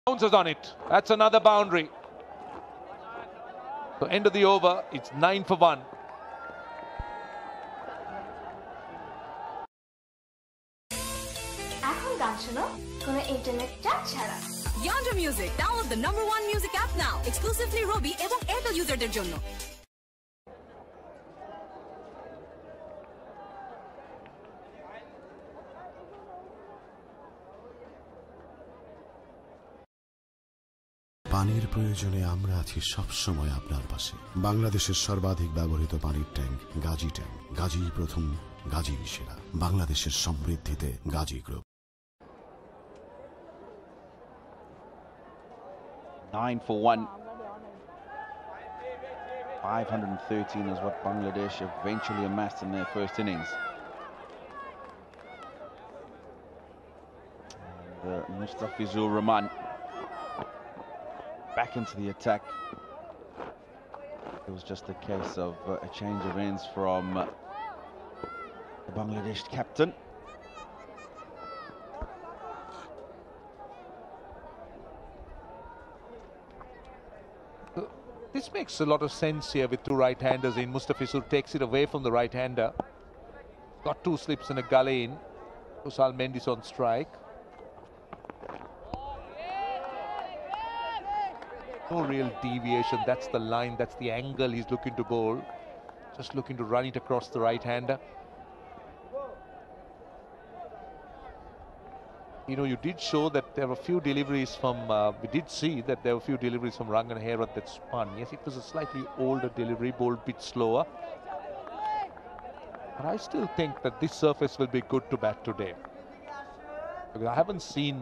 Bounces on it. That's another boundary. So end of the over, it's 9 for 1. Yonder Music, download the #1 music app now, exclusively Robi এবং Airtel userদের জন্য। পানির প্রয়োজনে আমরা আছি সব সময় আপনার পাশে। বাংলাদেশের সর্বাধিক ব্যবহৃত পানির ট্যাঙ্ক গাজী ট্যাঙ্ক। গাজী প্রথম, গাজী সেরা। বাংলাদেশের সমৃদ্ধিতে Gazi group. 9 for 1. 513 is what Bangladesh eventually amassed in their first innings. And Mustafizur Rahman back into the attack. It was just a case of a change of ends from the Bangladesh captain. This makes a lot of sense here with 2 right-handers in. Mustafizur takes it away from the right-hander. Got 2 slips and a gully in. Kusal Mendis on strike. No real deviation. That's the line, that's the angle he's looking to bowl. Just looking to run it across the right-hander. You know, you did show that there were a few deliveries from, we did see that there were a few deliveries from Rangan Herath that spun. Yes, it was a slightly older delivery, bowled a bit slower. But I still think that this surface will be good to bat today. Because I haven't seen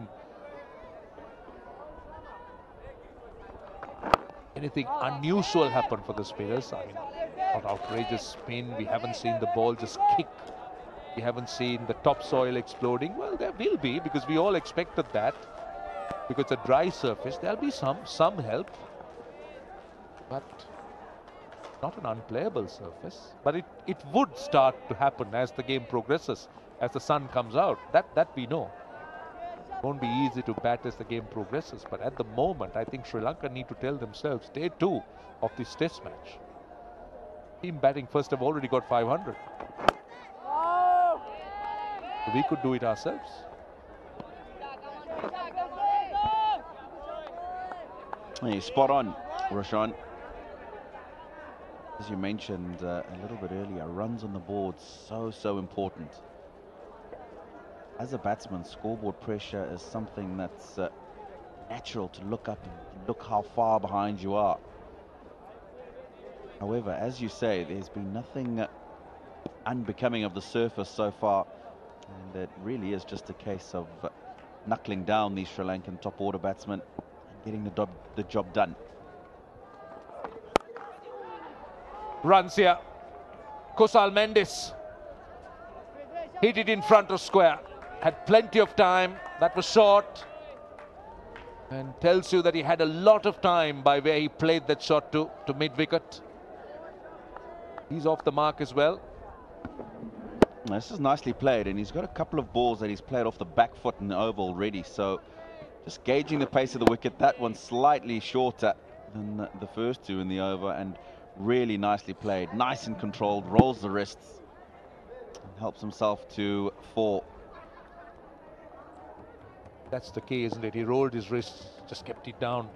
anything unusual happen for the spinners. I mean, not outrageous spin. We haven't seen the ball just kick. We haven't seen the topsoil exploding. Well, there will be, because we all expected that. Because it's a dry surface, there'll be some help. But not an unplayable surface. But it would start to happen as the game progresses, as the sun comes out. That we know. It won't be easy to bat as the game progresses. But at the moment, I think Sri Lanka need to tell themselves, day 2 of this test match. Team batting first have already got 500. We could do it ourselves. Hey, spot on, Roshan. As you mentioned a little bit earlier, runs on the board, so important. As a batsman, scoreboard pressure is something that's natural to look up and look how far behind you are. However, as you say, there's been nothing unbecoming of the surface so far. And it really is just a case of knuckling down these Sri Lankan top order batsmen and getting the job done. Runs here. Kusal Mendis hit it in front of square. Had plenty of time. That was short. And tells you that he had a lot of time by where he played that shot to mid-wicket. He's off the mark as well. This is nicely played, and he's got a couple of balls that he's played off the back foot in the over already. So just gauging the pace of the wicket, that one's slightly shorter than the first 2 in the over, and really nicely played. Nice and controlled, rolls the wrists, and helps himself to 4. That's the key, isn't it? He rolled his wrists, just kept it down.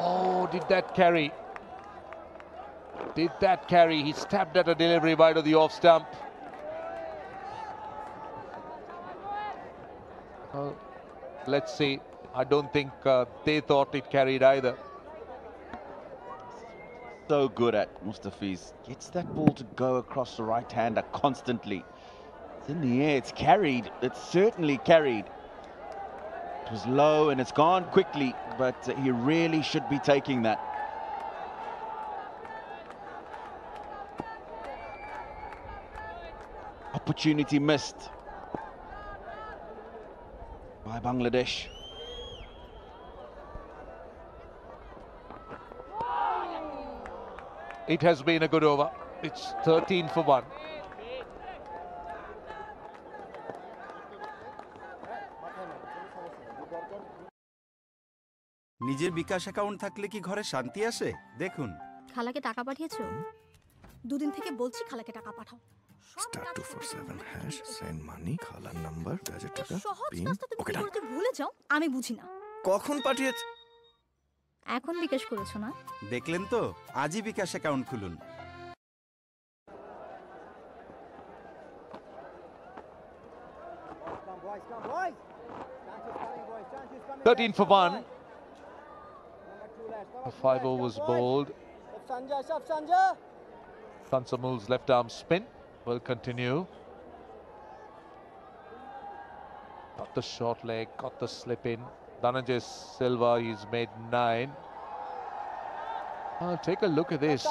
Oh, did that carry? Did that carry? He stabbed at a delivery wide of the off stump. Well, let's see. I don't think they thought it carried either. So good at Mustafiz. Gets that ball to go across the right-hander constantly. It's in the air, it's carried. It's certainly carried. It was low and it's gone quickly, but he really should be taking that. Opportunity missed by Bangladesh. It has been a good over. It's 13 for 1. নিজের বিকাশ account থাকলে কি ঘরে শান্তি আসে? দেখুন। খালাকে টাকা পাঠিয়েছো? দুদিন থেকে বলছি খালাকে টাকা পাঠাও। *247# সেন্ড মানি, খালার নাম্বার 2000 টাকা সহজ পিন। কাজটা তুমি ওকে কি ডান। করতে ভুলে যাও? আমি বুঝি না। কখন পাঠিয়েছ? এখন বিকাশ করেছো না? দেখলেন তো, আজই বিকাশ অ্যাকাউন্ট খুলুন। 13 for 1. A 5 overs bowled. Kansamul's left arm spin will continue. Got the short leg, got the slip in. Dhananjay Silva, he's made 9. Take a look at this.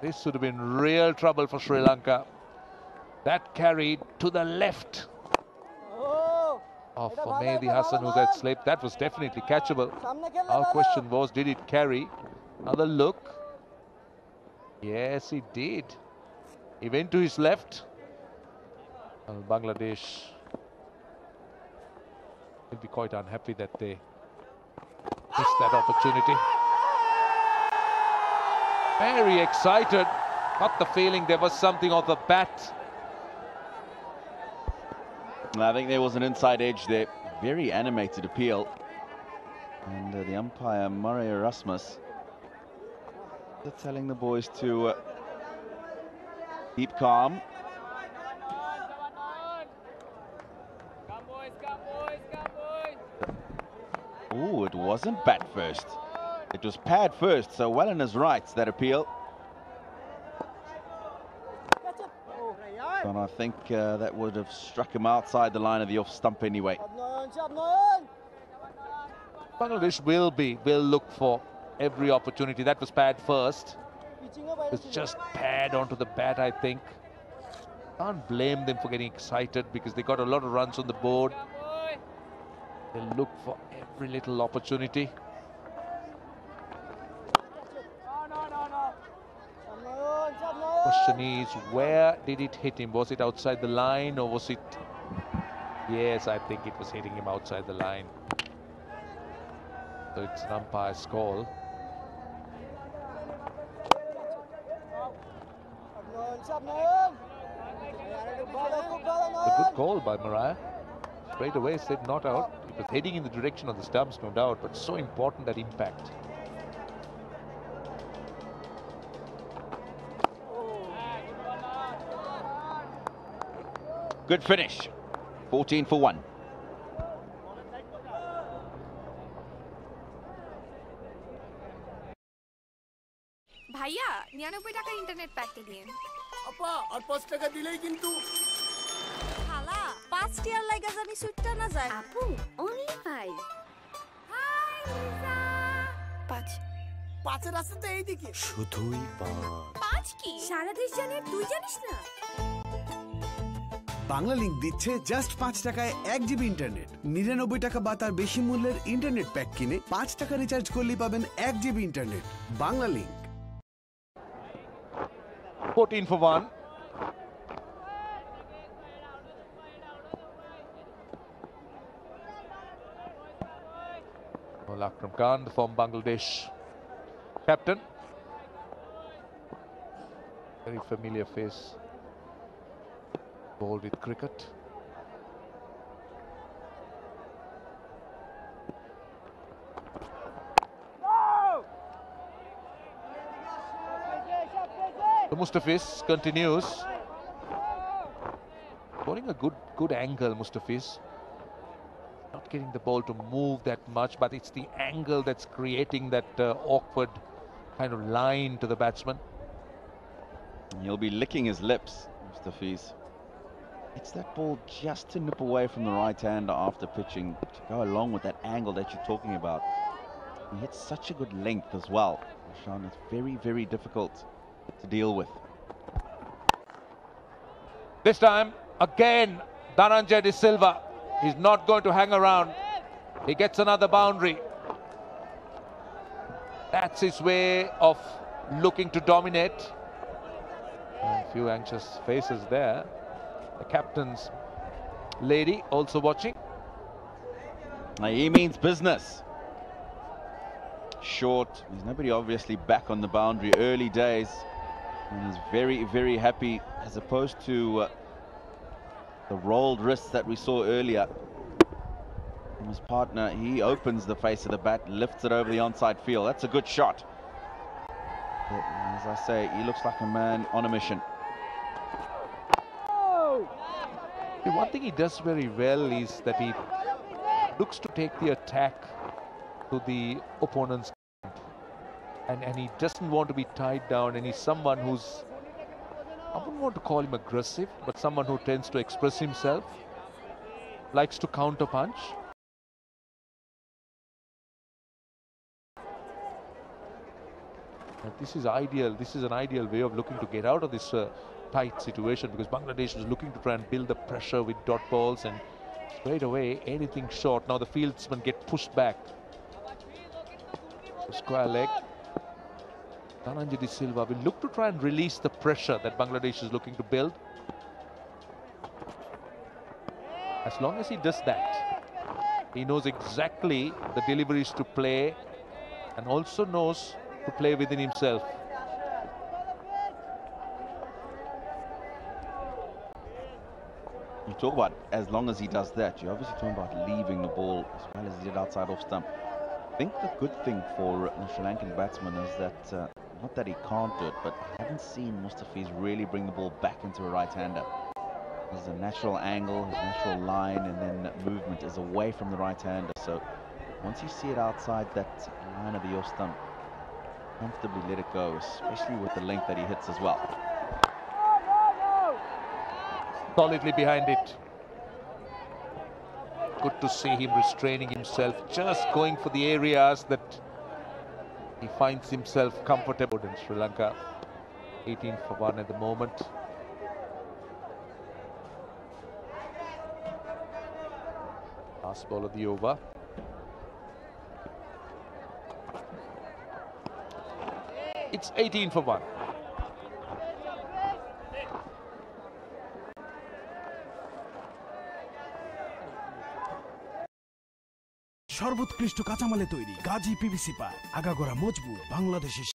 This should have been real trouble for Sri Lanka. That carried to the left of Mehdi Hassan, who's had slipped. That was definitely catchable. Our question was, did it carry? Another look. Yes, he did. He went to his left. Well, Bangladesh will be quite unhappy that they missed that opportunity. Very excited. Got the feeling there was something off the bat. I think there was an inside edge there. Very animated appeal. And the umpire, Murray Erasmus, telling the boys to keep calm. Oh, it wasn't bat first. It was pad first, so well in his rights, that appeal. And I think that would have struck him outside the line of the off stump anyway. Bangladesh will look for every opportunity. That was pad first. It's just pad onto the bat, I think. Can't blame them for getting excited because they got a lot of runs on the board. They'll look for every little opportunity. Question is, where did it hit him? Was it outside the line or was it... Yes, I think it was hitting him outside the line. So it's an umpire's call. A good call by Mariah. Straight away said not out. It was heading in the direction of the stumps, no doubt, but so important that impact. Good finish. 14 for 1. ভাইয়া 99 টাকার internet প্যাকটা দিন। আপা আর 5 টাকা দিলেই কিন্তু খালা 5 টিয়ার লাগা জানি সুটটা না যায়। আপু only 5। হাই লিসা 5 5 এর রাস্তা তো এইদিকে। শুধুই 5 কি সারা দেশ জানে তুই জানিস না? বাংলা লিংক দিচ্ছে জাস্ট 5 টাকায় 1 জিবি ইন্টারনেট। 99 টাকা বা তার বেশি মূল্যের ইন্টারনেট প্যাক কিনে 5 টাকা রিচার্জ করলেই পাবেন 1 GB internet. Bangla link. 14 for 1. Well, Akram Khan, the former Bangladesh captain. Very familiar face. Ball with cricket. The Mustafiz continues. Bowling a good angle, Mustafiz. Not getting the ball to move that much, but it's the angle that's creating that awkward kind of line to the batsman. He'll be licking his lips, Mustafiz. It's that ball just to nip away from the right-hander after pitching to go along with that angle that you're talking about. He hits such a good length as well. Sean, it's very, very difficult to deal with. This time, again, Dhananjay De Silva. He's not going to hang around. He gets another boundary. That's his way of looking to dominate. And a few anxious faces there. The captain's lady also watching. He means business. short. There's nobody obviously back on the boundary. Early days. And he's very, very happy as opposed to the rolled wrists that we saw earlier from his partner. He opens the face of the bat, lifts it over the onside field. That's a good shot. But as I say, he looks like a man on a mission. The one thing he does very well is that he looks to take the attack to the opponent's camp. And he doesn't want to be tied down, and he's someone who's, I wouldn't want to call him aggressive, but someone who tends to express himself, likes to counter punch. And this is ideal. This is an ideal way of looking to get out of this tight situation, because Bangladesh was looking to try and build the pressure with dot balls, and straight away anything short. Now the fieldsmen get pushed back. Square leg. Dhananjay De Silva will look to try and release the pressure that Bangladesh is looking to build. As long as he does that, he knows exactly the deliveries to play, and also knows to play within himself. You talk about as long as he does that, you're obviously talking about leaving the ball as well as he did outside off stump. I think the good thing for the Sri Lankan batsman is that, not that he can't do it, but I haven't seen Mustafiz really bring the ball back into a right-hander. There's a natural angle, his natural line, and then movement is away from the right-hander. So once you see it outside that line of the off stump, comfortably let it go, especially with the length that he hits as well. Solidly behind it. Good to see him restraining himself, just going for the areas that he finds himself comfortable in. Sri Lanka 18 for 1 at the moment. Last ball of the over. It's 18 for 1. সর্বোৎকৃষ্ট কাঁচামালে তৈরি Gazi PVC pipe, আগাগোড়া মজবুত, বাংলাদেশের